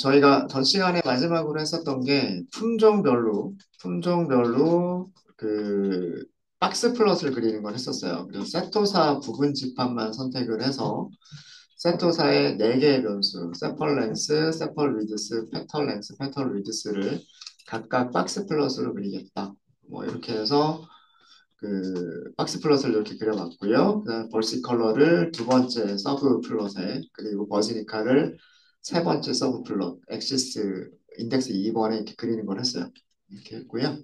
저희가 전 시간에 마지막으로 했었던 게 품종별로 그 박스 플롯을 그리는 걸 했었어요. 그래서 세토사 부분 집합만 선택을 해서 세토사의 4개의 변수, 세펄 랭스, 세펄 위드스, 페털 랭스, 페털 위드스를 각각 박스 플롯으로 그리겠다. 뭐 이렇게 해서 그 박스 플롯을 이렇게 그려봤고요. 그다음 벌시 컬러를 두 번째 서브 플롯에 그리고 버지니카를 세 번째 서브 플롯 엑시스 인덱스 2번에 이렇게 그리는 걸 했어요. 이렇게 했고요.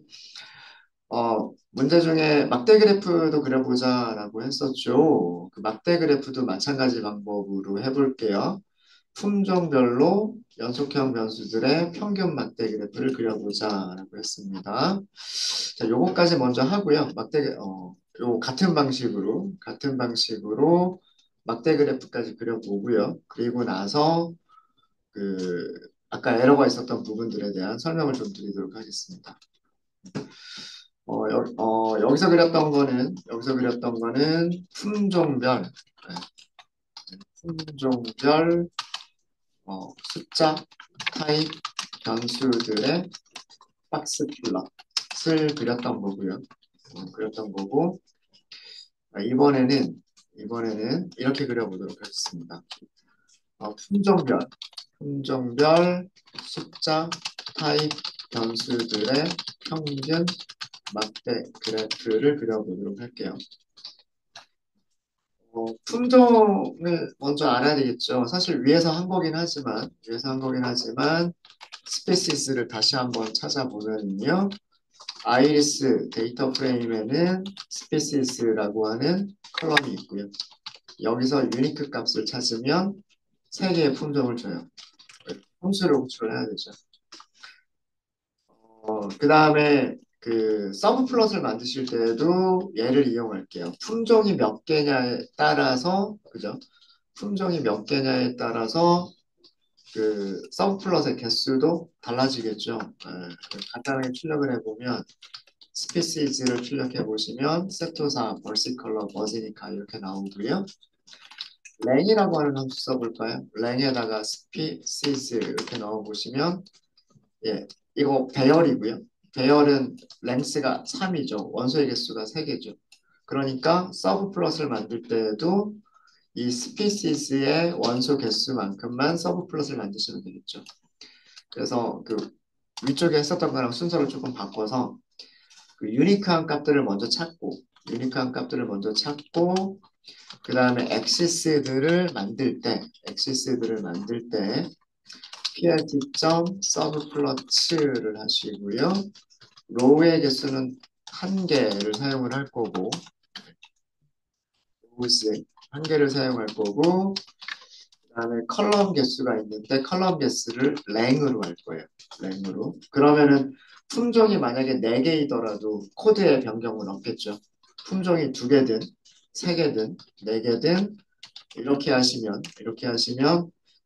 문제 중에 막대 그래프도 그려보자라고 했었죠. 그 막대 그래프도 마찬가지 방법으로 해볼게요. 품종별로 연속형 변수들의 평균 막대 그래프를 그려보자라고 했습니다. 자, 요거까지 먼저 하고요. 요 같은 방식으로 막대 그래프까지 그려보고요. 그리고 나서 그 아까 에러가 있었던 부분들에 대한 설명을 좀 드리도록 하겠습니다. 여기서 그렸던 거는 품종별 숫자 타입 변수들의 박스 플롯을 그렸던 거고, 이번에는 이렇게 그려보도록 하겠습니다. 품종별 숫자 타입 변수들의 평균 막대 그래프를 그려보도록 할게요. 품종을 먼저 알아야 되겠죠. 사실 위에서 한 거긴 하지만, 스페시스를 다시 한번 찾아보면요. 아이리스 데이터 프레임에는 스페시스라고 하는 컬럼이 있고요. 여기서 유니크 값을 찾으면 세 개의 품종을 줘요. 함수를 호출을 해야 되죠. 그 다음에 그 서브 플롯을 만드실 때에도 얘를 이용할게요. 품종이 몇 개냐에 따라서, 그죠? 품종이 몇 개냐에 따라서 그 서브 플롯의 개수도 달라지겠죠. 간단하게 출력을 해보면 스피시즈를 출력해 보시면 세토사, 벌시컬러, 버지니카 이렇게 나오고요. 랭이라고 하는 함수 써볼까요? 랭에다가 스피시즈 이렇게 넣어보시면 이거 배열이고요. 배열은 랭스가 3이죠. 원소의 개수가 3개죠. 그러니까 서브 플롯을 만들 때에도 이 스피시스의 원소 개수만큼만 서브 플롯을 만드시면 되겠죠. 그래서 그 위쪽에 했었던 거랑 순서를 조금 바꿔서 그 유니크한 값들을 먼저 찾고 그 다음에 엑시스들을 만들 때 plt.subplot를 하시고요. 로우의 개수는 한 개를 사용을 할 거고, 로우스 한 개를 사용할 거고, 그다음에 컬럼 개수가 있는데 컬럼 개수를 랭으로 할 거예요. 랭으로. 그러면은 품종이 만약에 4개이더라도 코드의 변경은 없겠죠. 품종이 2개든 3개든 4개든 이렇게 하시면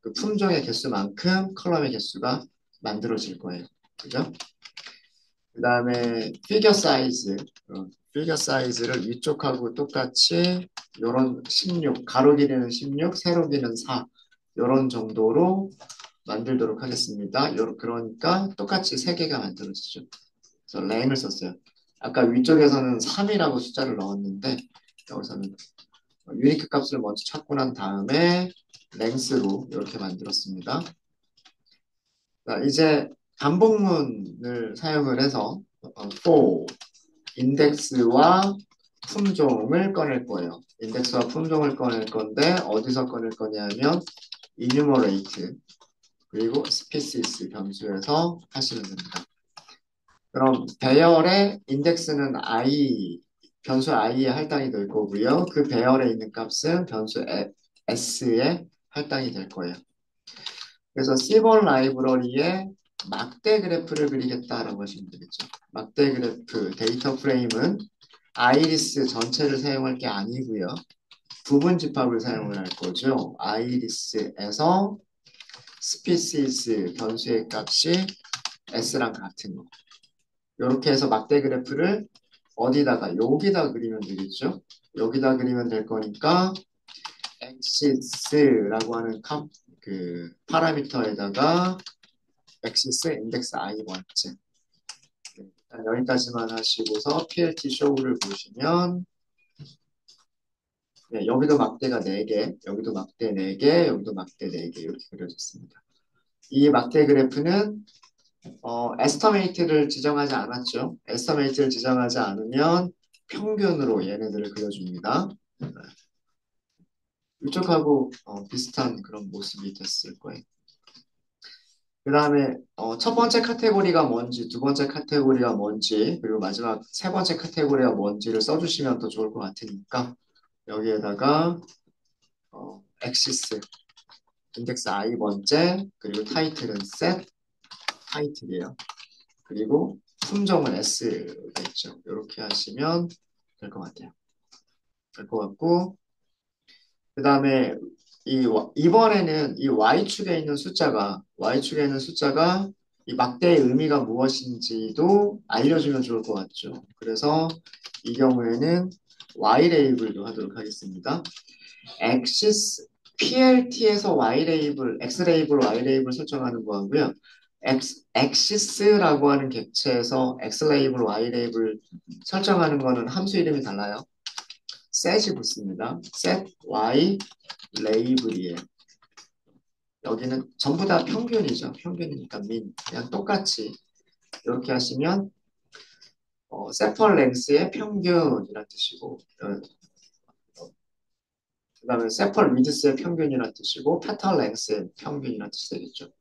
그 품종의 개수만큼 컬럼의 개수가 만들어질 거예요. 그죠? 그 다음에 피겨 사이즈를 위쪽하고 똑같이 요런 16, 가로 길이는 16, 세로 길이는 4 요런 정도로 만들도록 하겠습니다. 그러니까 똑같이 3개가 만들어지죠. 그래서 랭을 썼어요. 아까 위쪽에서는 3이라고 숫자를 넣었는데 여기서는 유니크 값을 먼저 찾고 난 다음에 랭스로 이렇게 만들었습니다. 자, 이제 반복문을 사용을 해서 for 인덱스와 품종을 꺼낼 거예요. 인덱스와 품종을 꺼낼 건데 어디서 꺼낼 거냐면 enumerate 그리고 species 변수에서 하시면 됩니다. 그럼 배열의 인덱스는 변수 i에 할당이 될 거고요. 그 배열에 있는 값은 변수 s에 할당이 될 거예요. 그래서 C번 라이브러리에 막대 그래프를 그리겠다라고 하시면 되겠죠. 막대 그래프 데이터 프레임은 아이리스 전체를 사용할 게 아니고요. 부분 집합을 사용을 할 거죠. 아이리스에서 스피시스 변수의 값이 s랑 같은 거. 이렇게 해서 막대 그래프를 여기다 그리면 되겠죠. 여기다 그리면 될 거니까 엑시스라고 하는 그 파라미터에다가 엑시스 인덱스 I 번째. 네, 일단 여기까지만 하시고서 PLT 쇼를 보시면 네, 여기도 막대가 4개, 여기도 막대 4개, 여기도 막대 4개 이렇게 그려졌습니다. 이 막대 그래프는 에스터메이트를 지정하지 않았죠. 에스터메이트를 지정하지 않으면 평균으로 얘네들을 그려줍니다. 이쪽하고 비슷한 그런 모습이 됐을 거예요. 그 다음에 첫 번째 카테고리가 뭔지, 두 번째 카테고리가 뭔지, 그리고 마지막 세 번째 카테고리가 뭔지를 써주시면 더 좋을 것 같으니까 여기에다가 엑시스, 인덱스 I 번째, 그리고 타이틀은 셋, 타이틀이에요. 그리고 품종은 S겠죠. 이렇게 하시면 될 것 같아요. 될 것 같고, 그 다음에 이번에는 이 Y축에 있는 숫자가 이 막대의 의미가 무엇인지도 알려주면 좋을 것 같죠. 그래서 이 경우에는 Y 레이블도 하도록 하겠습니다. 엑시스 PLT에서 Y 레이블, X 레이블, Y 레이블 설정하는 거하고요. 엑시스라고 하는 객체에서 X 레이블, Y 레이블 설정하는 거는 함수 이름이 달라요. set이 붙습니다. set Y 레이블이에요. 여기는 전부 다 평균이죠. 평균이니까 그냥 똑같이 이렇게 하시면 세펄 랭스의 평균이란 뜻이고 그 다음에 세펄 위드스의 평균이란 뜻이고 페탈 랭스의 평균이란 뜻이 되겠죠.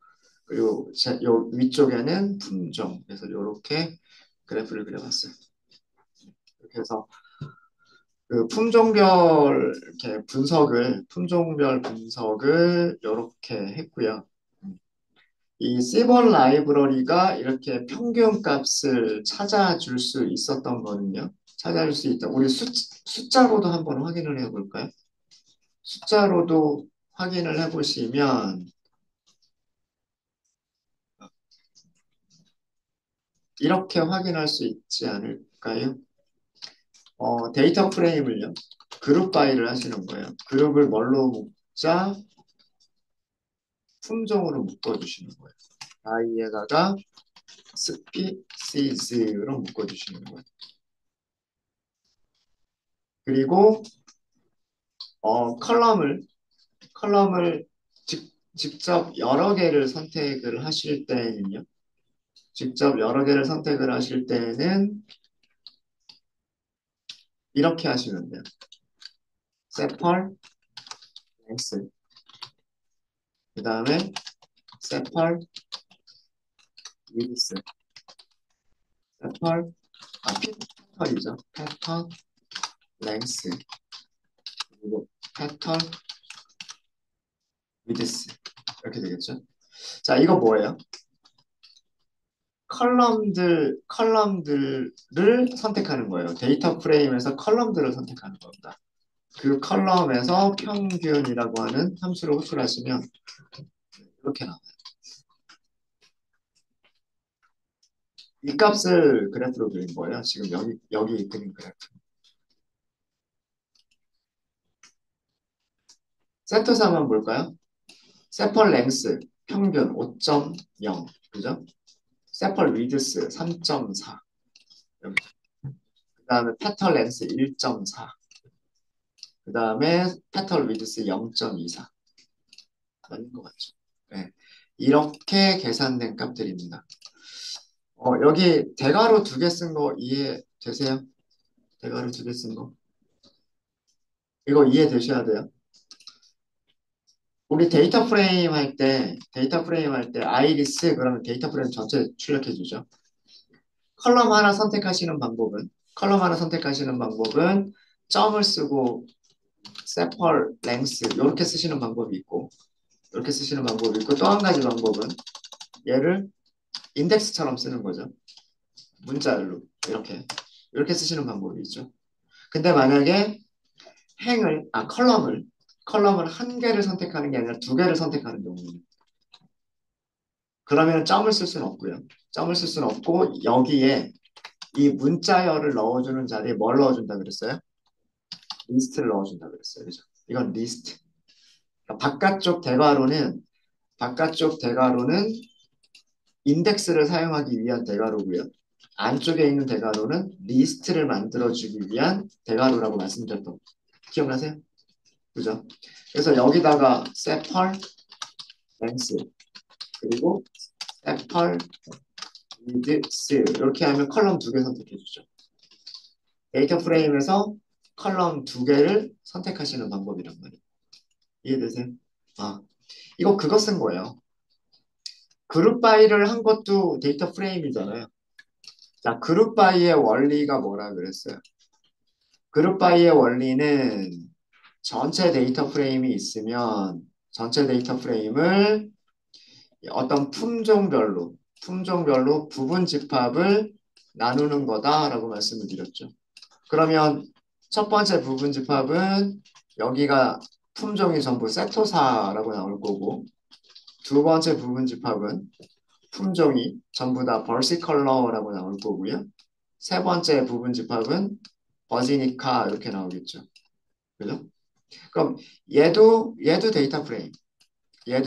그리고 요 위쪽에는 품종 그래서 이렇게 그래프를 그려봤어요. 이렇게 해서 그 품종별 분석을 이렇게 했고요. 이 시본 라이브러리가 이렇게 평균 값을 찾아줄 수 있었던 거는요. 찾아줄 수 있다. 우리 숫자로도 한번 확인을 해볼까요? 숫자로도 확인을 해보시면 이렇게 확인할 수 있지 않을까요? 데이터 프레임을요. 그룹 바이를 하시는 거예요. 그룹을 뭘로 묶자? 품종으로 묶어주시는 거예요. i에다가 species로 묶어주시는 거예요. 그리고 컬럼을 직접 여러 개를 선택을 하실 때는요. 직접 여러 개를 선택을 하실 때는 이렇게 하시면 돼요. 세펄 랭스 그 다음에 세펄 위드스 세펄 패턴이죠. 패턴 랭스 그리고 패턴 위드스 이렇게 되겠죠. 자, 이거 뭐예요? 컬럼들을 선택하는 거예요. 데이터 프레임에서 컬럼들을 선택하는 겁니다. 그 컬럼에서 평균이라고 하는 함수를 호출하시면 이렇게 나와요. 이 값을 그래프로 그린 거예요. 지금 여기 그린 그래프. 세터 3은 뭘까요? 세펄 랭스 평균 5.0 그죠? 세펄 위드스 3.4 여기. 그 다음에 패턴 랭스 1.4 그 다음에 패턴 위드스 0.24 맞는 것 같죠? 네. 이렇게 계산된 값들입니다. 여기 대괄호 2개 쓴 거 이해되세요? 대괄호 2개 쓴 거. 이거 이해되셔야 돼요. 우리 데이터 프레임 할 때 아이리스 그러면 데이터 프레임 전체 출력해 주죠. 컬럼 하나 선택하시는 방법은 점을 쓰고 세펄 랭스 이렇게 쓰시는 방법이 있고 이렇게 쓰시는 방법이 있고 또 한 가지 방법은 얘를 인덱스처럼 쓰는 거죠. 문자열로 이렇게 쓰시는 방법이 있죠. 근데 만약에 컬럼을 한 개를 선택하는 게 아니라 두 개를 선택하는 경우는 그러면 점을 쓸 수는 없고요. 점을 쓸 수는 없고 여기에 이 문자열을 넣어주는 자리에 뭘 넣어준다 그랬어요? 리스트를 넣어준다 그랬어요. 그죠? 이건 리스트. 그러니까 바깥쪽 대괄호는 인덱스를 사용하기 위한 대괄호고요. 안쪽에 있는 대괄호는 리스트를 만들어주기 위한 대괄호라고 말씀드렸던 거 기억나세요? 그죠? 그래서 여기다가 세펄 랭스 그리고 세펄 위드스 이렇게 하면 컬럼 두 개 선택해 주죠. 데이터 프레임에서 컬럼 두 개를 선택하시는 방법이란 말이에요. 이해되세요? 아, 이거 그거 쓴 거예요. 그룹 바이를 한 것도 데이터 프레임이잖아요. 자, 그룹 바이의 원리가 뭐라 그랬어요? 그룹 바이의 원리는 전체 데이터 프레임이 있으면 전체 데이터 프레임을 어떤 품종별로 부분 집합을 나누는 거다라고 말씀을 드렸죠. 그러면 첫 번째 부분 집합은 여기가 품종이 전부 세토사라고 나올 거고 두 번째 부분 집합은 품종이 전부 다 벌시컬러라고 나올 거고요. 세 번째 부분 집합은 버지니카 이렇게 나오겠죠. 그죠? 그럼 얘도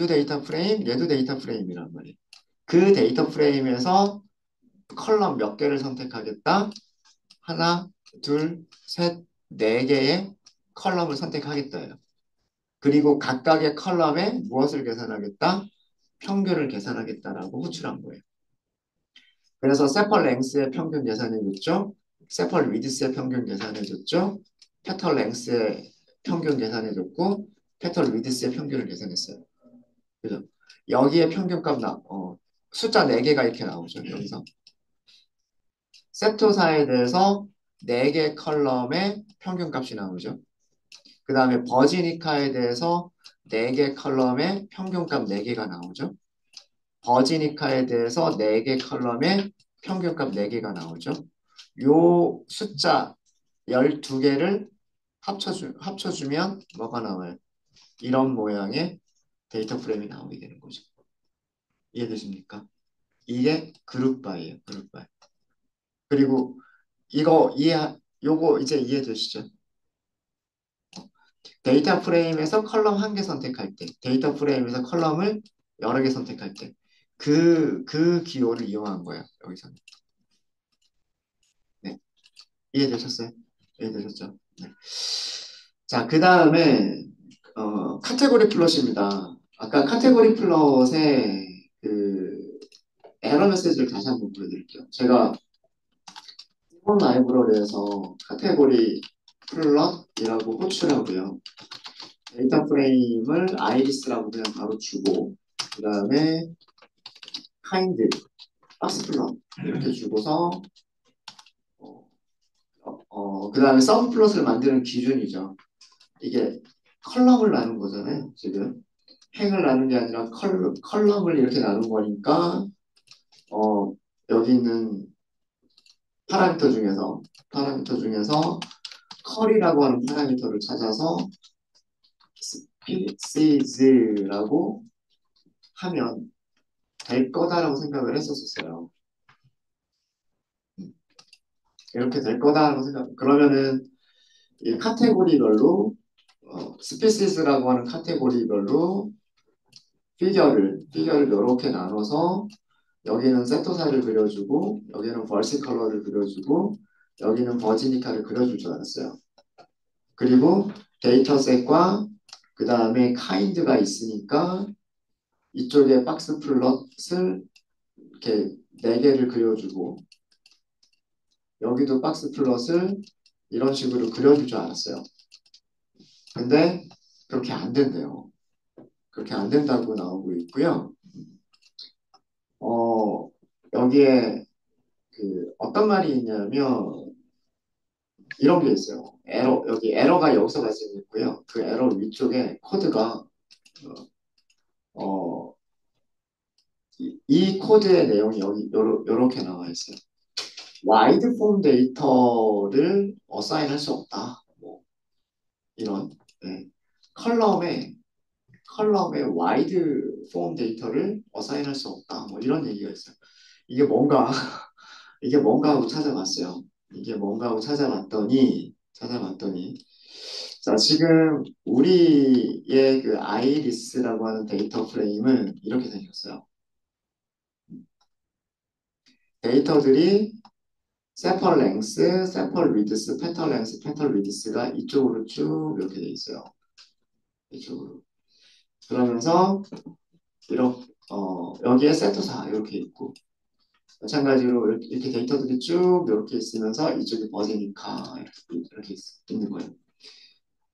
데이터 프레임, 얘도 데이터 프레임이란 말이에요. 그 데이터 프레임에서 컬럼 몇 개를 선택하겠다? 하나, 둘, 셋, 네 개의 컬럼을 선택하겠다예요. 그리고 각각의 컬럼에 무엇을 계산하겠다? 평균을 계산하겠다라고 호출한 거예요. 그래서 세펄 랭스의 평균 계산해줬죠. 세펄 위드스의 평균 계산해줬죠. 페털 랭스의 평균 계산해줬고 페털 위드스의 평균을 계산했어요. 그죠? 여기에 평균값 숫자 4개가 이렇게 나오죠. 여기서. 세토사에 대해서 4개 컬럼의 평균값이 나오죠. 그 다음에 버지니카에 대해서 4개 컬럼의 평균값 4개가 나오죠. 버지니카에 대해서 4개 컬럼의 평균값 4개가 나오죠. 요 숫자 12개를 합쳐주면 뭐가 나와요? 이런 모양의 데이터 프레임이 나오게 되는 거죠. 이해되십니까? 이게 그룹 바이예요. 그룹 바이. 그리고 요거 이제 이해되시죠? 데이터 프레임에서 컬럼 한 개 선택할 때, 데이터 프레임에서 컬럼을 여러 개 선택할 때, 그 기호를 이용한 거예요. 여기서는. 네. 이해되셨어요? 이해되셨죠? 네. 자, 그 다음에, 카테고리 플롯입니다. 아까 카테고리 플롯의 그 에러 메시지를 다시 한번 보여드릴게요. 제가 이번 라이브러리에서 카테고리 플롯이라고 호출하고요. 데이터 프레임을 아이리스라고 그냥 바로 주고 그 다음에 카인드, 박스 플롯 이렇게 주고서 그 다음에 썸 플롯을 만드는 기준이죠. 이게 컬럼을 나눈 거잖아요. 지금 행을 나눈 게 아니라 컬럼을 이렇게 나눈 거니까 여기 있는 파라미터 중에서 컬이라고 하는 파라미터를 찾아서 스피시즈라고 하면 될 거다라고 생각을 했었어요. 이렇게 될 거다라고 생각. 그러면은 이 카테고리별로 스피시스라고 하는 카테고리별로 피겨를 이렇게 나눠서 여기는 세토사를 그려주고 여기는 벌시컬러를 그려주고 여기는 버지니카를 그려줄 줄 알았어요. 그리고 데이터셋과 그 다음에 카인드가 있으니까 이쪽에 박스 플롯을 이렇게 4개를 그려주고 여기도 박스 플롯을 이런 식으로 그려줄 줄 알았어요. 근데 그렇게 안 된대요. 그렇게 안 된다고 나오고 있고요. 어, 여기에 그 어떤 말이 있냐면 이런 게 있어요. 여기 에러가 여기서 발생했고요. 그 에러 위쪽에 코드가 어, 이 코드의 내용이 여기 요렇게 나와 있어요. 와이드 폼 데이터를 어사인할 수 없다. 뭐 이런 네. 컬럼에 와이드 폼 데이터를 어사인할 수 없다. 뭐 이런 얘기가 있어요. 이게 뭔가 이게 뭔가 하고 찾아봤어요. 이게 뭔가 하고 찾아봤더니 자 지금 우리의 그 아이리스라고 하는 데이터 프레임은 이렇게 생겼어요. 데이터들이 세펄 랭스, 세펄 위드스, 페털 랭스, 페털 위드스가 이쪽으로 쭉 이렇게 돼 있어요. 이쪽으로. 그러면서 이렇게 여기에 세터사 이렇게 있고 마찬가지로 이렇게 데이터들이 쭉 이렇게 있으면서 이쪽에 버지니까 이렇게 있는 거예요.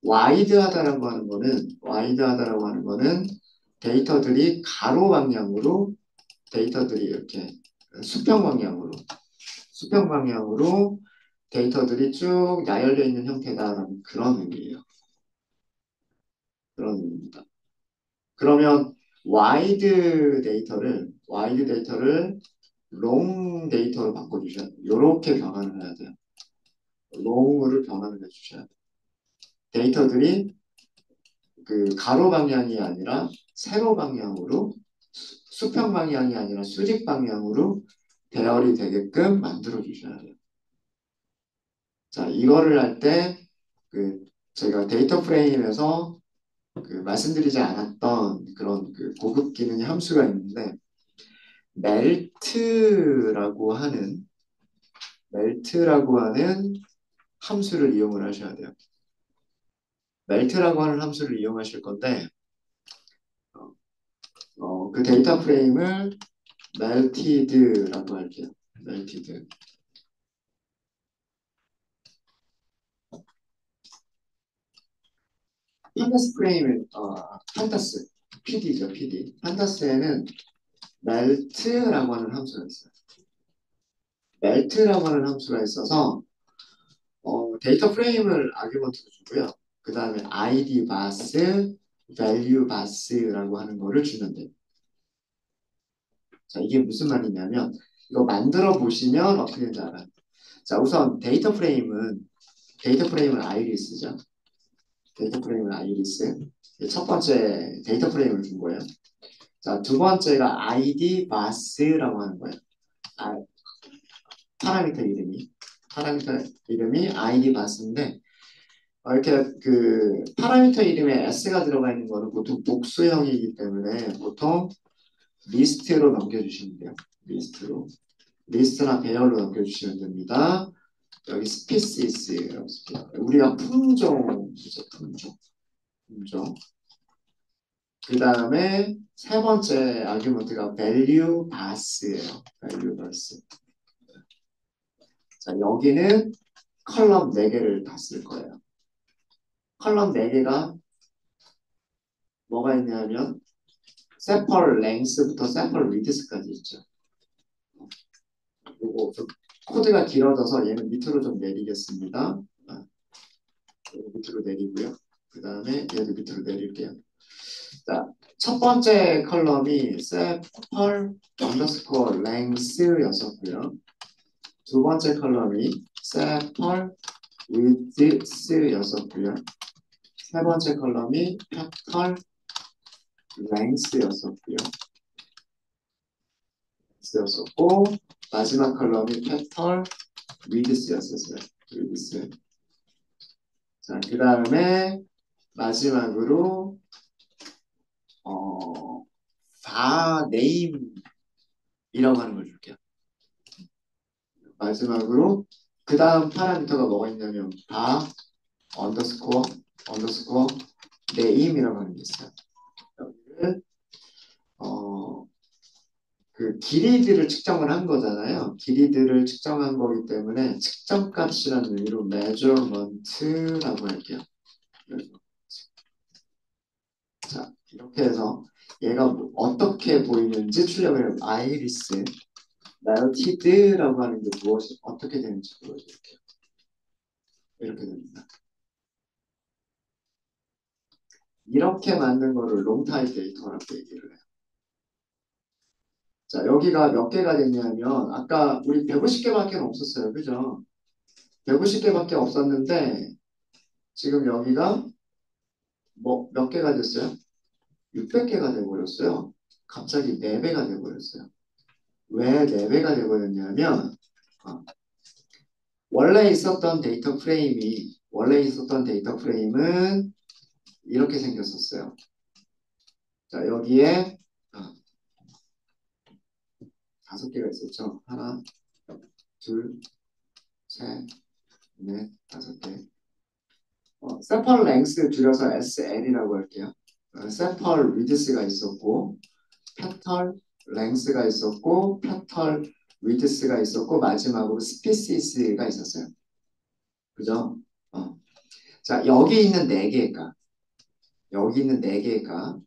와이드하다라고 하는 거는 데이터들이 가로 방향으로 데이터들이 이렇게 수평 방향으로 수평 방향으로 데이터들이 쭉 나열되어 있는 형태다라는 그런 의미예요. 그런 의미입니다. 그러면 와이드 데이터를 롱 데이터로 바꿔주셔야 돼요. 이렇게 변환을 해야 돼요. 롱으로 변환을 해주셔야 돼요. 데이터들이 그 가로 방향이 아니라 세로 방향으로 수평 방향이 아니라 수직 방향으로 배열이 되게끔 만들어 주셔야 돼요. 자, 이거를 할 때 그 제가 데이터 프레임에서 그 말씀드리지 않았던 그런 그 고급 기능의 함수가 있는데 멜트라고 하는 멜트라고 하는 함수를 이용을 하셔야 돼요. 멜트라고 하는 함수를 이용하실 건데 그 데이터 프레임을 melted라고 할게요. melted. 판다스 프레임은 판다스 PD죠, PD. 판다스에는 melt라고 하는 함수가 있어요. melt라고 하는 함수가 있어서 데이터 프레임을 아규먼트로 주고요. 그 다음에 id 바스, value 바스라고 하는 거를 주면 돼요. 자, 이게 무슨 말이냐면 이거 만들어 보시면 어떻게 되는지 알아요. 자, 우선 데이터 프레임은 아이리스죠. 데이터 프레임은 아이리스. 첫 번째 데이터 프레임을 준 거예요. 자, 두 번째가 id 바스라고 하는 거예요. 아, 파라미터 이름이 id 바스인데 이렇게 그 파라미터 이름에 s가 들어가 있는 거는 보통 복수형이기 때문에 보통 리스트로 넘겨주시면 돼요. 리스트나 배열로 넘겨주시면 됩니다. 여기 스피시스라고 쓸게요. 우리가 품종. 그 다음에 세 번째 아규먼트가 value 바스예요. value 바스. 자, 여기는 컬럼 4개를 다 쓸 거예요. 컬럼 4개가 뭐가 있냐면 세펄 랭스부터 세펄 위드스까지 있죠. 요거 좀 코드가 길어져서 얘는 밑으로 좀 내리겠습니다. 밑으로 내리고요. 그 다음에 얘도 밑으로 내릴게요. 자, 첫 번째 컬럼이 세펄 언더스코어 랭스였었고요. 두 번째 컬럼이 세펄 위드스였었고요. 세 번째 컬럼이 페털 랭스였었고요. 쓰였었고 마지막 컬럼이 페털 위드스였었어요. 위드스. 자, 그 다음에 마지막으로 다 네임이라고 하는 걸 줄게요. 마지막으로 그 다음 파라미터가 뭐가 있냐면 다 언더스코어 네임이라고 하는 게 있어요. 여기를 그 길이들을 측정을 한 거잖아요. 길이들을 측정한 거기 때문에 측정값이라는 의미로 measurement라고 할게요. 자, 이렇게 해서 얘가 어떻게 보이는지 출력을 해요. 아이리스, melted라고 하는 게 어떻게 되는지 보여드릴게요. 이렇게 됩니다. 이렇게 만든 거를 롱타입 데이터라고 얘기를 해요. 자, 여기가 몇 개가 됐냐면 아까 우리 150개밖에 없었어요. 그죠? 150개밖에 없었는데 지금 여기가 뭐 몇 개가 됐어요? 600개가 돼버렸어요. 갑자기 4배가 돼버렸어요. 왜 4배가 돼버렸냐면 원래 있었던 데이터 프레임은 이렇게 생겼었어요. 자, 여기에 5개가 있었죠. 하나, 둘, 셋, 넷, 다섯 개. 세펄 랭스 줄여서 SL이라고 할게요. 세펄 위드스가 있었고, 페털 랭스가 있었고, 페털 위드스가 있었고, 마지막으로 스피시스가 있었어요. 그죠? 어. 자, 여기 있는 네 개가, 여기 있는 네 개가,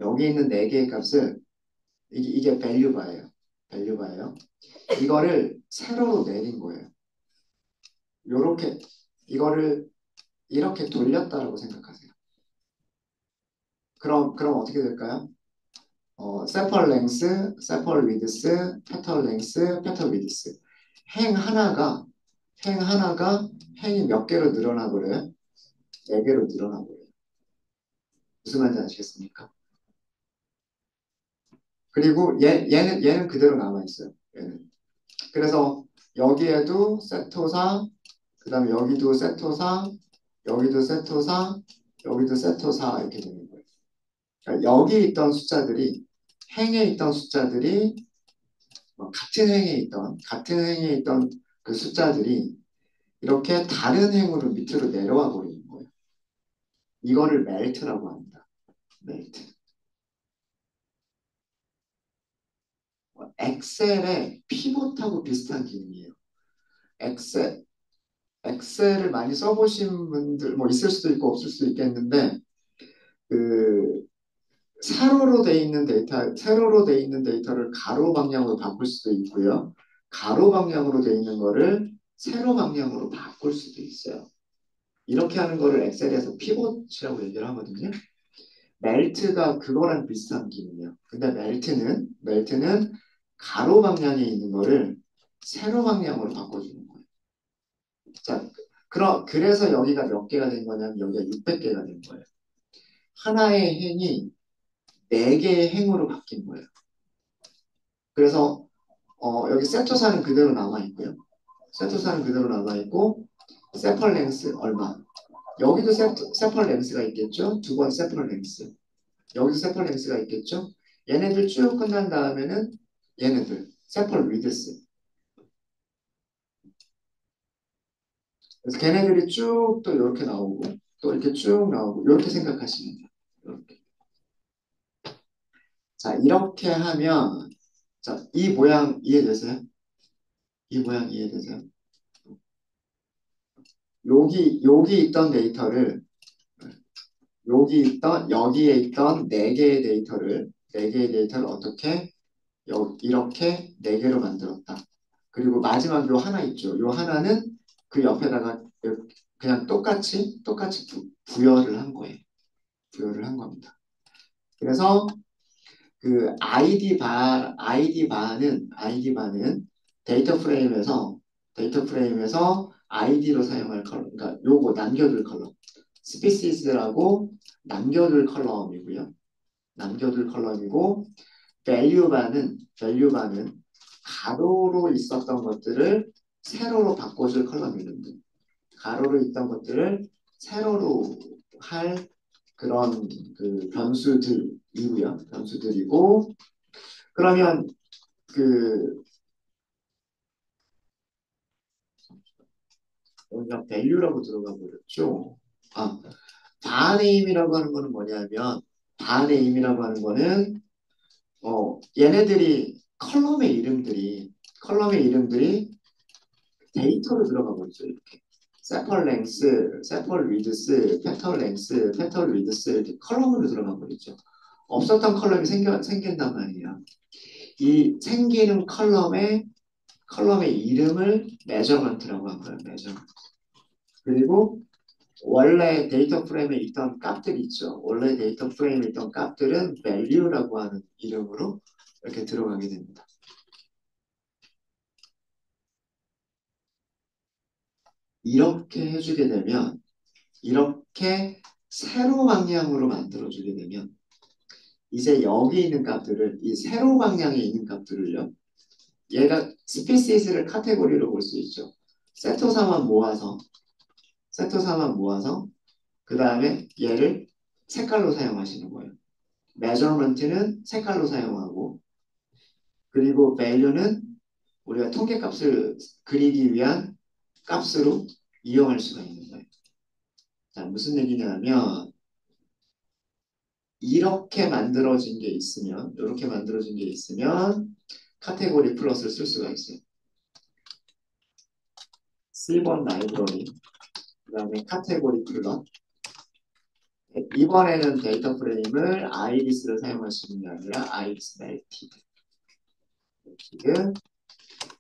여기 있는 네 개의 값을, 이게 밸류바예요. 밸류바예요. 이거를 세로로 내린 거예요. 요렇게, 이거를 이렇게 돌렸다라고 생각하세요. 그럼 어떻게 될까요? 세펄 랭스, 세펄 위드스, 페털 랭스, 페털 위드스. 행 하나가, 행 하나가 행이 몇 개로 늘어나 버려요? 네 개로 늘어나 버려요. 무슨 말인지 아시겠습니까? 그리고 얘는 그대로 남아 있어요. 얘는. 그래서 여기에도 세토사, 그 다음에 여기도 세토사, 여기도 세토사, 여기도 세토사 이렇게 되는 거예요. 그러니까 여기 있던 숫자들이 행에 있던 숫자들이 같은 행에 있던 그 숫자들이 이렇게 다른 행으로 밑으로 내려와 버리는 거예요. 이거를 멜트라고 합니다. 멜트. 엑셀의 피봇하고 비슷한 기능이에요. 엑셀, 엑셀을 많이 써보신 분들 뭐 있을 수도 있고 없을 수도 있겠는데 그 세로로 돼 있는 데이터를 가로 방향으로 바꿀 수도 있고요. 가로 방향으로 돼 있는 거를 세로 방향으로 바꿀 수도 있어요. 이렇게 하는 거를 엑셀에서 피봇이라고 얘기를 하거든요. 멜트가 그거랑 비슷한 기능이에요. 근데 멜트는 가로 방향에 있는 거를 세로 방향으로 바꿔주는 거예요. 자, 그래서 여기가 몇 개가 된 거냐면 여기가 600개가 된 거예요. 하나의 행이 4개의 행으로 바뀐 거예요. 그래서 여기 세토사는 그대로 남아있고요. 세토사는 그대로 남아있고 세펄랭스 얼마? 여기도 세펄랭스가 있겠죠? 두 번 세펄랭스. 여기서 세펄 랭스가 있겠죠? 얘네들 쭉 끝난 다음에는 얘네들 세펄 위드스. 그래서 걔네들이 쭉 또 이렇게 나오고 또 이렇게 쭉 나오고 이렇게 생각하시면 돼요. 이렇게. 자 이렇게 하면 자 이 모양 이해되세요? 이 모양 이해되세요? 여기 있던 데이터를 여기에 있던 네 개의 데이터를 어떻게 이렇게 네 개로 만들었다. 그리고 마지막 요 하나 있죠. 요 하나는 그 옆에다가 그냥 똑같이 부여를 한 거예요. 부여를 한 겁니다. 그래서 그 아이디 바는 데이터 프레임에서 아이디로 사용할 컬럼, 그러니까 요거 남겨둘 컬럼, 스피시스라고 남겨둘 컬럼이고요. 남겨둘 컬럼이고 밸류바는 가로로 있었던 것들을 세로로 바꿔줄 컬럼이거든요. 가로로 있던 것들을 세로로 할 그런 그 변수들이고 그러면 그 여기가 밸류라고 들어가 버렸죠. 아, 바네임이라고 하는 거는 뭐냐면 바네임이라고 하는 거는 얘네들이 컬럼의 이름들이 데이터로 들어가 버리죠. 이렇게. 세펄 랭스, 세펄 위드스, 페털 랭스, 페털 위드스 이렇게 컬럼으로 들어가 버리죠. 없었던 컬럼이 생긴단 말이에요. 이 생기는 컬럼의 이름을 메저먼트라고 한 거예요. 메저먼트. 그리고 원래 데이터 프레임에 있던 값들 있죠. 원래 데이터 프레임에 있던 값들은 value라고 하는 이름으로 이렇게 들어가게 됩니다. 이렇게 해주게 되면 이렇게 세로 방향으로 만들어주게 되면 이제 여기 있는 값들을 이 세로 방향에 있는 값들을요. 얘가 스피시스를 카테고리로 볼 수 있죠. 세토사만 모아서 그 다음에 얘를 색깔로 사용하시는 거예요. measurement는 색깔로 사용하고 그리고 value는 우리가 통계값을 그리기 위한 값으로 이용할 수가 있는 거예요. 자, 무슨 얘기냐면 이렇게 만들어진 게 있으면 이렇게 만들어진 게 있으면 카테고리 플러스를 쓸 수가 있어요. C번 라이브러리 그 다음에 카테고리 플러스 이번에는 데이터 프레임을 아이리스를 사용할 수 있는 게 아니라 아이리스 멜티드 지금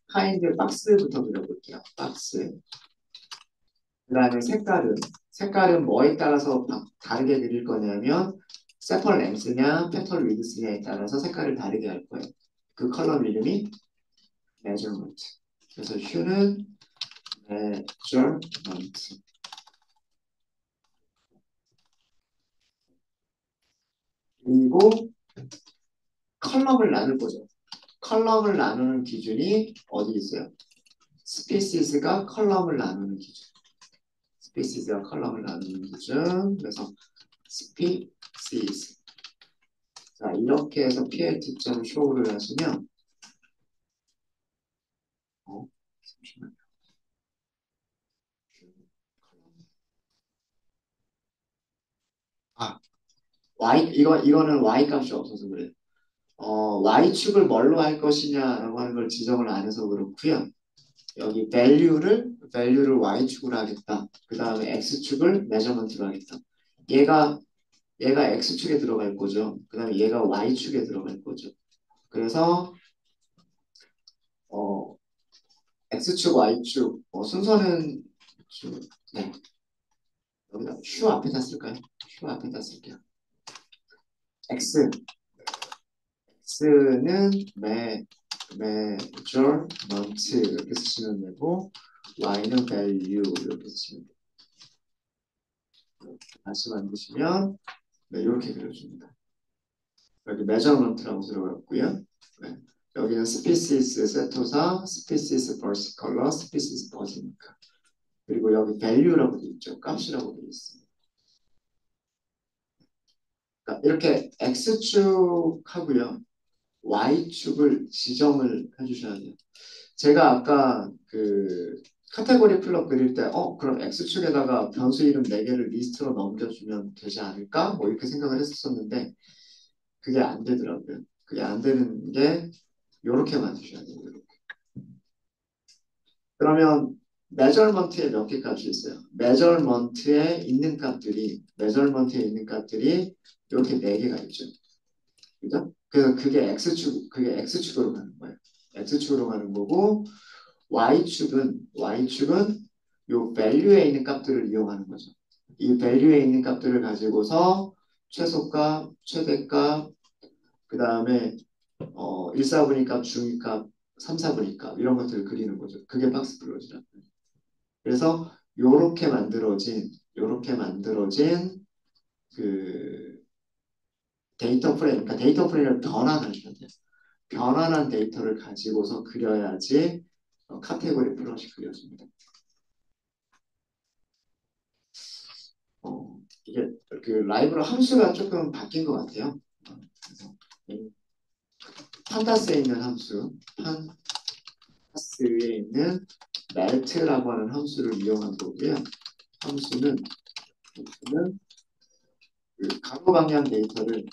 카인드 박스부터 그려볼게요. 박스 그 다음에 색깔은 뭐에 따라서 다르게 그릴 거냐면 세펄 랭스냐 페털 위드스냐에 따라서 색깔을 다르게 할 거예요. 그 컬럼 이름이 measurement. 그래서 hue는 measurement. 그리고 컬럼을 나눌 거죠. 컬럼을 나누는 기준이 어디 있어요? 스피시스가 컬럼을 나누는 기준. 스피시스가 컬럼을 나누는 기준. 그래서 스피시스. 자, 이렇게 해서 PLT.점 쇼를 하시면 잠시만요. 아, 이거는 Y 값이 없어서 그래요. Y축을 뭘로 할 것이냐라고 하는 걸 지정을 안 해서 그렇고요. 여기 value를 Y축으로 하겠다. 그 다음에 X축을 measurement로 하겠다. 얘가 X축에 들어갈 거죠. 그 다음에 얘가 Y축에 들어갈 거죠. 그래서 어, X축, Y축 순서는 네, 여기다 휴 앞에다 쓸까요? 휴 앞에다 쓸게요. X는 measurement 이렇게 쓰시면 되고 Y는 value 이렇게 쓰시면 돼요. 다시 만드시면 네, 이렇게 그려줍니다. 여기 measurement라고 들어갔고요. 네. 여기는 species 세토사, species versus color, species 버즈니까. 그리고 여기 value라고 되어 있죠. 값이라고 되어 있습니다. 그러니까 이렇게 x축하고요. y축을 지정을 해주셔야 돼요. 제가 아까 그 카테고리 플럭 그릴 때 그럼 x축에다가 변수 이름 4개를 리스트로 넘겨주면 되지 않을까? 뭐 이렇게 생각을 했었는데 그게 안 되더라고요. 그게 안 되는 게 이렇게 만드셔야 돼요. 요렇게. 그러면 measurement에 몇 개 값이 있어요? measurement에 있는 값들이 이렇게 4개가 있죠. 그죠? 그래서 그게 x축으로 가는 거예요. x축으로 가는 거고 y축은 요 value에 있는 값들을 이용하는 거죠. 이 value에 있는 값들을 가지고서 최소값, 최대값, 그 다음에 1사분위값, 중위값, 3사분위값 이런 것들을 그리는 거죠. 그게 박스 플롯이라고. 그래서 요렇게 만들어진 그 그러니까 데이터 프레임을 변환하셔야 돼요. 변환한 데이터를 가지고서 그려야지 카테고리 플롯이 그려집니다. 이게 그 라이브로 함수가 조금 바뀐 것 같아요. 그래서 판타스에 있는 판타스에 있는 melt라고 하는 함수를 이용한 거고요. 함수는 그 가로 방향 데이터를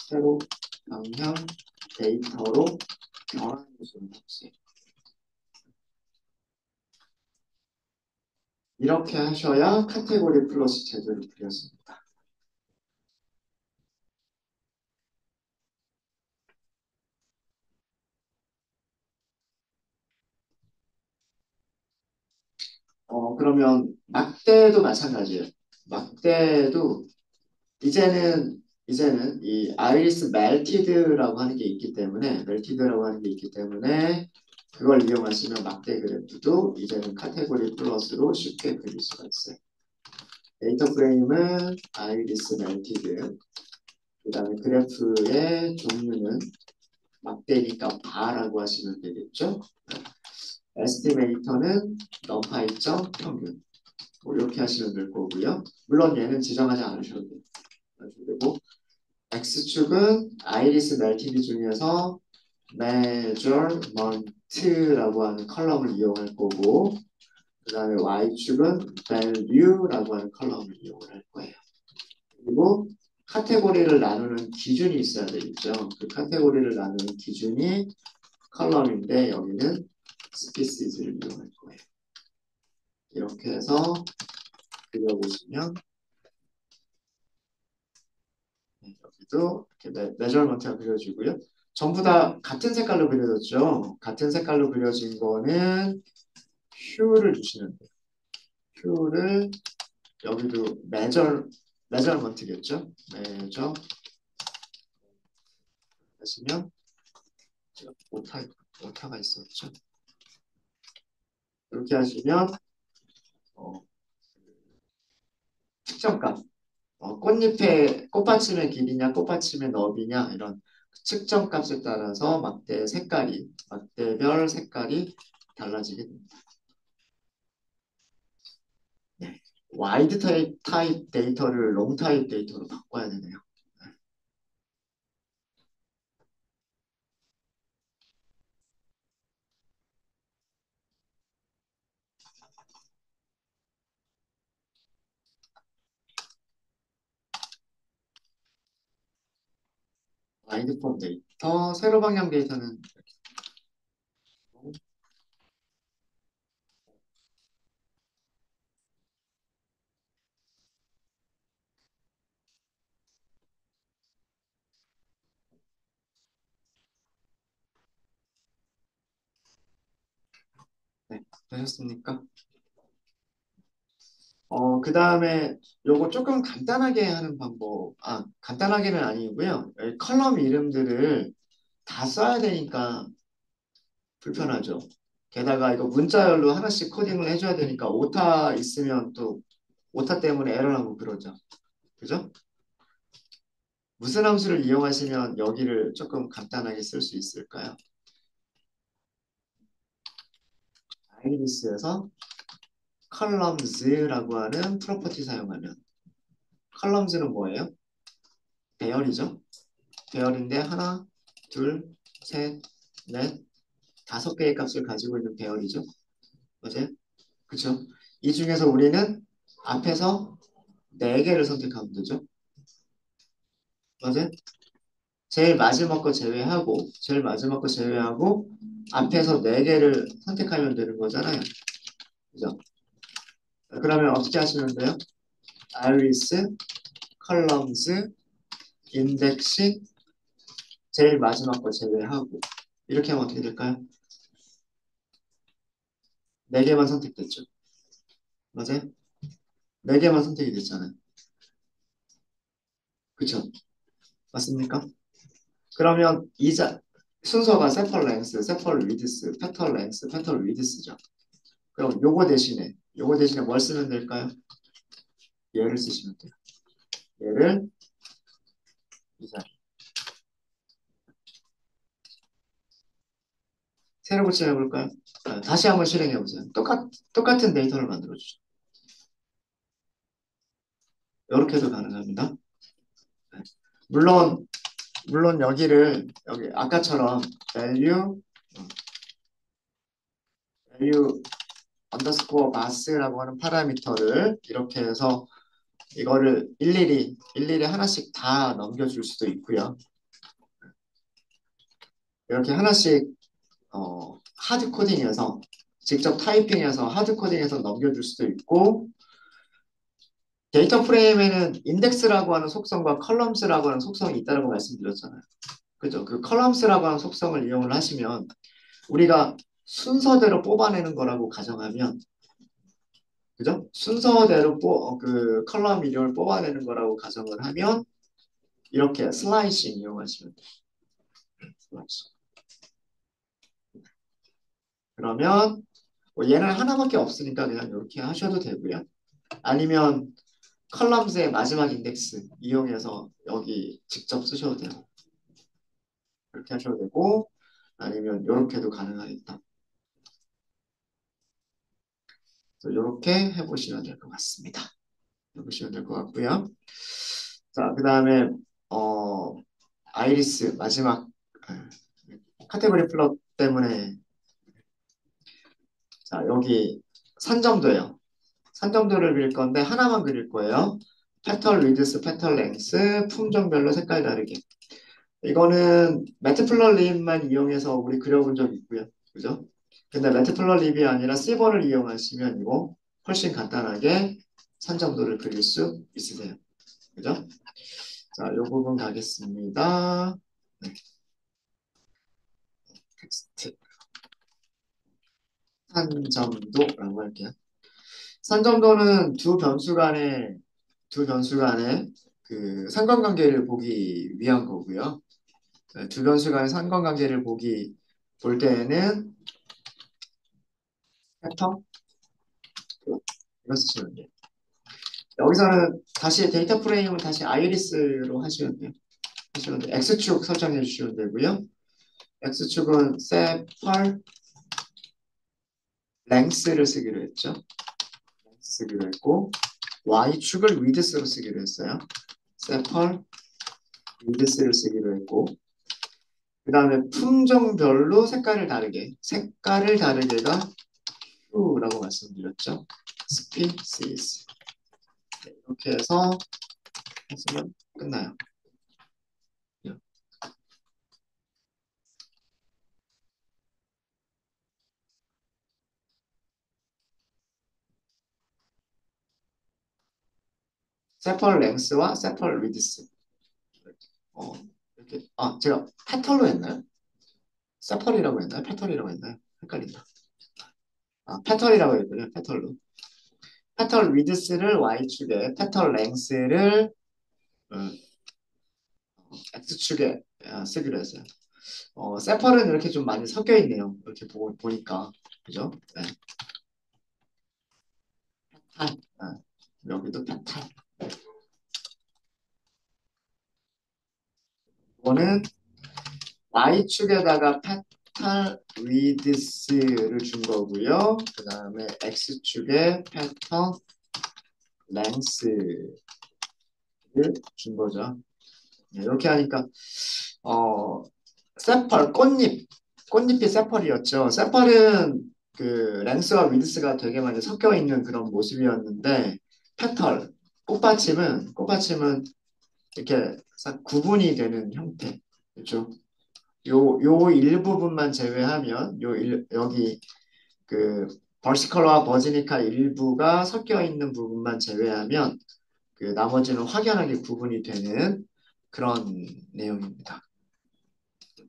세로 방향 데이터로 변환해주는 함수예요. 이렇게 하셔야 카테고리 플러스 제대로 그렸습니다. 그러면 막대도 마찬가지예요. 막대도 이제는 이 아이리스 멜티드라고 하는 게 있기 때문에 그걸 이용하시면 막대 그래프도 이제는 카테고리 플러스로 쉽게 그릴 수가 있어요. 데이터 프레임은 아이리스 멜티드, 그 다음에 그래프의 종류는 막대니까 바라고 하시면 되겠죠. 에스티메이터는 너파이점 평균. 뭐 이렇게 하시면 될 거고요. 물론 얘는 지정하지 않으셔도 되고 X축은 아이리스 멜티비 중에서 measurement라고 하는 컬럼을 이용할 거고, 그 다음에 Y축은 value라고 하는 컬럼을 이용을 할 거예요. 그리고 카테고리를 나누는 기준이 있어야 되겠죠. 그 카테고리를 나누는 기준이 컬럼인데 여기는 species를 이용할 거예요. 이렇게 해서 그려보시면 여기도 이렇게 메저먼트가 그려지고요. 전부 다 같은 색깔로 그려졌죠. 같은 색깔로 그려진 거는 퓨를 주시면 돼요. 퓨를 여기도 메저먼트겠죠. 메저 하시면 제가 오타가 있었죠. 이렇게 하시면 어, 측정값 꽃잎의 꽃받침의 길이냐 꽃받침의 너비냐 이런 측정값에 따라서 막대별 색깔이 달라지게 됩니다. 네. 와이드 타입 데이터를 롱 타입 데이터로 바꿔야 되네요. 와이드 폼 데이터, 세로 방향 데이터는 네, 되셨습니까? 그 다음에 요거 조금 간단하게 하는 방법, 간단하게는 아니고요. 여기 컬럼 이름들을 다 써야 되니까 불편하죠. 게다가 이거 문자열로 하나씩 코딩을 해줘야 되니까 오타 있으면 또 오타 때문에 에러나고 그러죠. 그죠? 무슨 함수를 이용하시면 여기를 조금 간단하게 쓸 수 있을까요? 아이리스에서 columns라고 하는 프로퍼티 사용하면 columns는 뭐예요? 배열이죠. 배열인데 하나, 둘, 셋, 넷, 다섯 개의 값을 가지고 있는 배열이죠. 맞아요? 그쵸? 이 중에서 우리는 앞에서 네 개를 선택하면 되죠. 맞아요? 제일 마지막 거 제외하고 앞에서 네 개를 선택하면 되는 거잖아요. 그죠? 그러면 어떻게 하시면 돼요? 아이리스, 컬럼스, 인덱싱, 제일 마지막 거 제외하고 이렇게 하면 어떻게 될까요? 네 개만 선택됐죠. 맞아요? 네 개만 선택이 됐잖아요. 그쵸? 맞습니까? 그러면 순서가 세펄 랭스, 세펄 위드스, 페털 랭스, 페털 위드스죠. 그럼 요거 대신에 뭘 쓰면 될까요? 얘를 쓰시면 돼요. 얘를 이 자리. 새로 고침해 볼까요? 다시 한번 실행해 보세요. 똑같은 데이터를 만들어 주죠. 이렇게도 가능합니다. 네. 물론 여기 아까처럼 value 언더스코어 마스라고 하는 파라미터를 이렇게 해서 이거를 일일이 하나씩 다 넘겨줄 수도 있고요. 이렇게 하나씩 하드 코딩해서 직접 타이핑해서 하드 코딩해서 넘겨줄 수도 있고 데이터 프레임에는 인덱스라고 하는 속성과 컬럼스라고 하는 속성이 있다고 말씀드렸잖아요. 그죠? 그 컬럼스라고 하는 속성을 이용을 하시면 우리가 순서대로 뽑아내는 거라고 가정하면 그죠? 순서대로 그 컬럼 이름을 뽑아내는 거라고 가정을 하면 이렇게 슬라이싱 이용하시면 돼요. 슬라이싱. 그러면 뭐 얘는 하나밖에 없으니까 그냥 이렇게 하셔도 되고요. 아니면 컬럼스의 마지막 인덱스 이용해서 여기 직접 쓰셔도 되고 그렇게 하셔도 되고 아니면 이렇게도 가능하겠다. 이렇게 해보시면 될 것 같습니다. 해보시면 될 것 같고요. 자, 그 다음에 어, 아이리스 마지막 카테고리 플롯 때문에 자, 여기 산점도예요. 산점도를 그릴 건데 하나만 그릴 거예요. 페털 위드스, 페털 랭스, 품종별로 색깔 다르게. 이거는 매트플러립만 이용해서 우리 그려본 적 있고요. 그죠? 근데 매트플러립이 아니라 시버를 이용하시면 이거 훨씬 간단하게 산점도를 그릴 수 있으세요. 그죠? 자, 이 부분 가겠습니다. 네, 텍스트. 산점도라고 할게요. 산점도는 두 변수 간의 그 상관관계를 보기 위한 거고요. 네, 두 변수 간의 상관관계를 볼 때에는 패턴 이거 쓰시면 돼요. 여기서는 다시 데이터 프레임은 다시 아이리스로 하시면 돼요. X축 설정해 주시면 되고요. X축은 세펄 랭스를 쓰기로 했죠. 쓰기로 했고 Y축을 위드스로 쓰기로 했어요. 세펄 위드스를 쓰기로 했고 그 다음에 품종별로 색깔을 다르게가 hue라고 말씀드렸죠. species 네, 이렇게 해서 했으면 끝나요. 세펄 랭스와 세펄 위드스 어, 이렇게 제가 페털로 했나요? 세펄이라고 했나요? 페털이라고 했나요? 헷갈린다. 페털이라고 했군요. 페털로. 페털 위드스를 Y축에, 페털 랭스를 X축에 쓰기로 했어요. 세펄은 이렇게 좀 많이 섞여 있네요. 이렇게 보니까. 그죠? 네. 페탈. 여기도 페탈. 이거는 Y축에다가 페탈 위드스를 준 거고요. 그 다음에 X축에 페털 랭스를 준 거죠. 네, 이렇게 하니까 어, 세펄, 꽃잎이 세펄이었죠. 세펄은 그 랭스와 위드스가 되게 많이 섞여 있는 그런 모습이었는데 페털, 꽃받침은 이렇게 싹 구분이 되는 형태. 그렇죠? 요 일부분만 제외하면 여기 그 벌시컬러와 버지니카 일부가 섞여 있는 부분만 제외하면 그 나머지는 확연하게 구분이 되는 그런 내용입니다.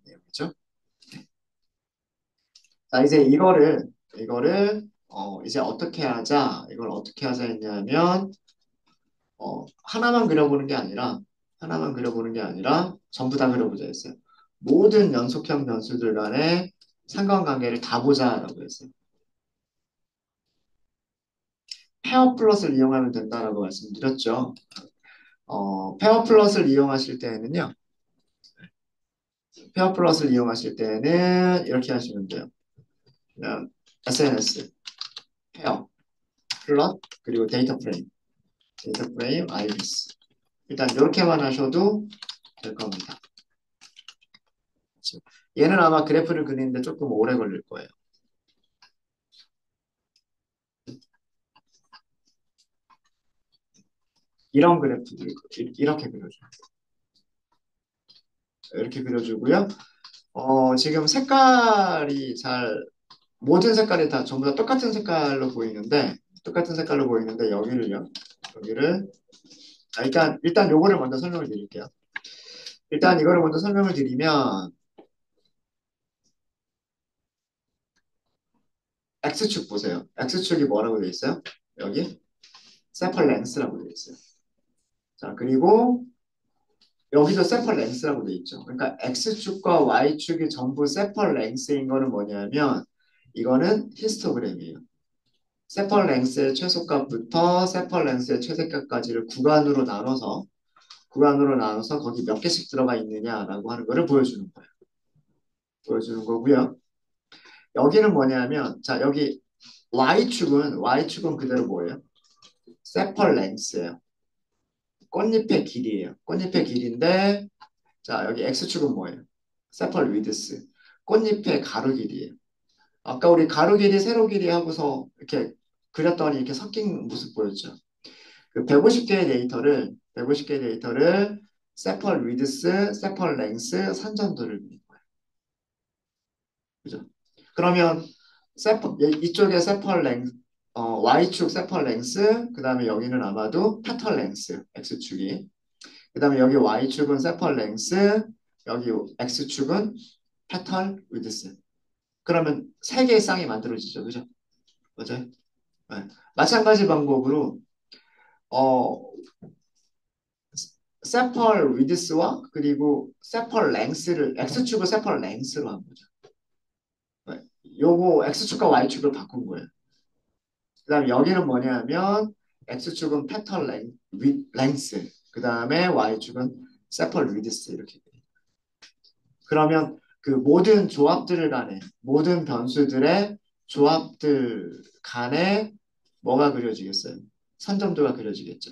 내용이죠. 자, 이제 이거를 이제 이걸 어떻게 하자 했냐면 하나만 그려보는 게 아니라 전부 다 그려보자 했어요. 모든 연속형 변수들 간의 상관관계를 다 보자라고 했어요. 페어 플롯을 이용하면 된다라고 말씀드렸죠. 페어 플롯을 이용하실 때는요. 페어 플롯을 이용하실 때는 이렇게 하시면 돼요. 그냥 SNS, 페어, 플롯, 그리고 데이터 프레임, 아이리스. 일단 이렇게만 하셔도 될 겁니다. 그렇죠? 얘는 아마 그래프를 그리는데 조금 오래 걸릴 거예요. 이런 그래프들 이렇게 그려줘요. 이렇게 그려주고요. 지금 모든 색깔이 다 전부 다 똑같은 색깔로 보이는데 여기를 일단 요거를 먼저 설명을 드릴게요. 일단 이거를 먼저 설명을 드리면 X축 보세요. X축이 뭐라고 되어 있어요? 여기 세펄 랭스라고 되어 있어요. 자, 그리고 여기도 세펄 랭스라고 되어 있죠. 그러니까 X축과 Y축이 전부 세펄 랭스인 거는 뭐냐면 이거는 히스토그램이에요. 세펄 랭스의 최소값부터 세펄 랭스의 최대값까지를 구간으로 나눠서 거기 몇 개씩 들어가 있느냐라고 하는 거를 보여주는 거예요. 보여주는 거고요. 여기는 뭐냐면 자 여기 Y축은 그대로 뭐예요? 세펄 랭스예요. 꽃잎의 길이에요. 꽃잎의 길이인데, 자, 여기 X축은 뭐예요? 세펄 위드스. 꽃잎의 가로 길이에요. 아까 우리 가로 길이, 세로 길이 하고서 이렇게 그렸더니 이렇게 섞인 모습 보였죠? 그 150개의 데이터를 세펄 위드스, 세펄 랭스, 산점도를 그린 거예요. 그죠? 그러면 이쪽에 세펄 랭 Y축 세펄 랭스, 그 다음에 여기는 아마도 페털 랭스, X축이. 그 다음에 여기 Y축은 세펄 랭스, 여기 X축은 페털 위드스. 그러면 세 개의 쌍이 만들어지죠. 그죠? 맞아요? 네. 마찬가지 방법으로, 어, 세펄 위드스와 그리고 세펄 랭스를, X축을 세펄 랭스로 한 거죠. 네. 요거 X축과 Y축을 바꾼 거예요. 그 다음에 여기는 뭐냐면 X축은 페털 랭스, 그 다음에 Y축은 세펄 위드스 이렇게. 그러면 그 모든 조합들을 간에 모든 변수들의 조합들 간에 뭐가 그려지겠어요? 선점도가 그려지겠죠.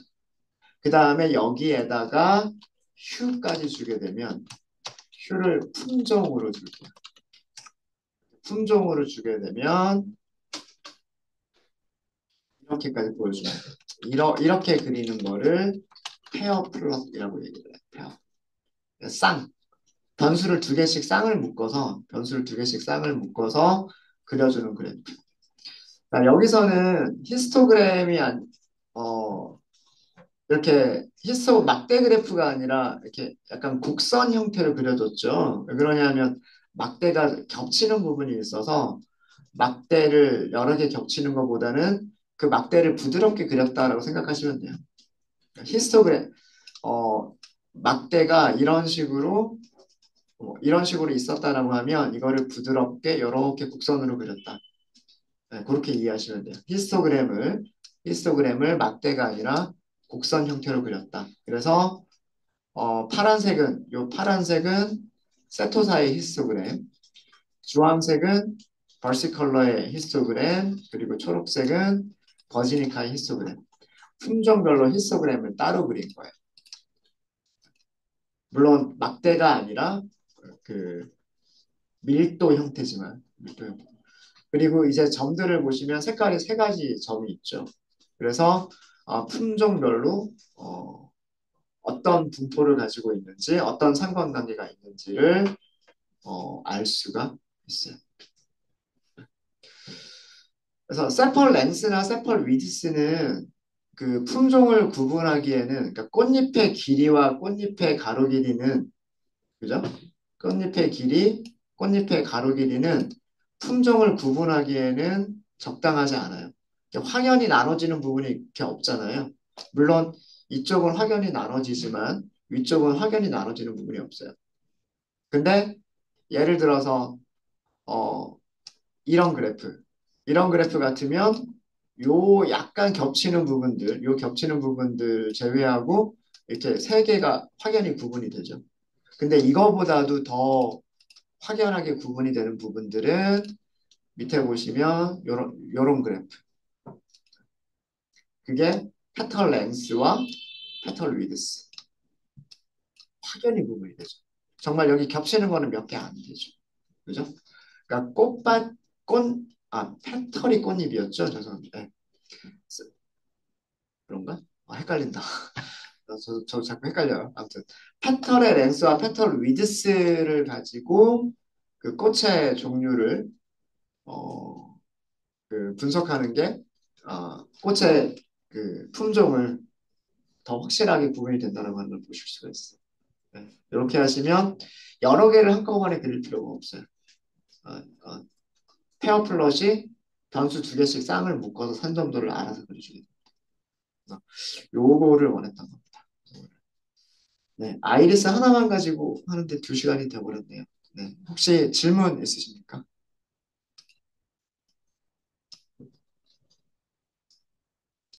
그 다음에 여기에다가 휴까지 주게 되면 휴를 품종으로 줄게요. 품종으로 주게 되면 이렇게까지 보여주면 돼요. 이렇게 그리는 거를 페어 플롯이라고 얘기를 해요. 페어. 쌍. 변수를 두 개씩 쌍을 묶어서 그려주는 그래프. 자, 여기서는 히스토그램이 어, 이렇게 막대 그래프가 아니라 이렇게 약간 곡선 형태로 그려졌죠. 왜 그러냐면 막대가 겹치는 부분이 있어서 막대를 여러 개 겹치는 것보다는 그 막대를 부드럽게 그렸다라고 생각하시면 돼요. 히스토그램, 어, 막대가 이런 식으로 있었다라고 하면 이거를 부드럽게 이렇게 곡선으로 그렸다. 네, 그렇게 이해하시면 돼요. 히스토그램을 막대가 아니라 곡선 형태로 그렸다. 그래서 파란색은 세토사의 히스토그램, 주황색은 벌시컬러의 히스토그램, 그리고 초록색은 버지니카의 히스토그램. 품종별로 히스토그램을 따로 그린 거예요. 물론 막대가 아니라 그 밀도 형태지만 밀도 형태. 그리고 이제 점들을 보시면 색깔이 세 가지 점이 있죠. 그래서 품종별로 어떤 분포를 가지고 있는지, 어떤 상관관계가 있는지를 알 수가 있어요. 그래서 세펄 렌스나 세펄 위드스는 그 품종을 구분하기에는, 그러니까 꽃잎의 길이와 꽃잎의 가로 길이는, 그죠? 꽃잎의 길이, 꽃잎의 가로 길이는 품종을 구분하기에는 적당하지 않아요. 확연히 나눠지는 부분이 이렇게 없잖아요. 물론 이쪽은 확연히 나눠지지만 위쪽은 확연히 나눠지는 부분이 없어요. 근데 예를 들어서 어, 이런 그래프 같으면 요 겹치는 부분들 제외하고 이렇게 세 개가 확연히 구분이 되죠. 근데 이거보다도 더 확연하게 구분이 되는 부분들은 밑에 보시면 요런 그래프. 그게 페털 랭스와 페털 위드스. 확연히 구분이 되죠. 정말 여기 겹치는 거는 몇 개 안 되죠. 그죠? 그러니까 페털이 꽃잎이었죠. 죄송합니다. 네. 그런가? 헷갈린다. 저 자꾸 헷갈려요. 아무튼 페털의 랭스와 페털 위드스를 가지고 그 꽃의 종류를 어, 그 분석하는 게 꽃의 그 품종을 더 확실하게 구분이 된다는 걸 보실 수가 있어요. 네. 이렇게 하시면 여러 개를 한꺼번에 그릴 필요가 없어요. 어, 어, 페어 플롯이 변수 두 개씩 쌍을 묶어서 산점도를 알아서 그려주게 됩니다. 요거를 원했던 겁니다. 네, 아이리스 하나만 가지고 하는데 2시간이 돼버렸네요. 네, 혹시 질문 있으십니까?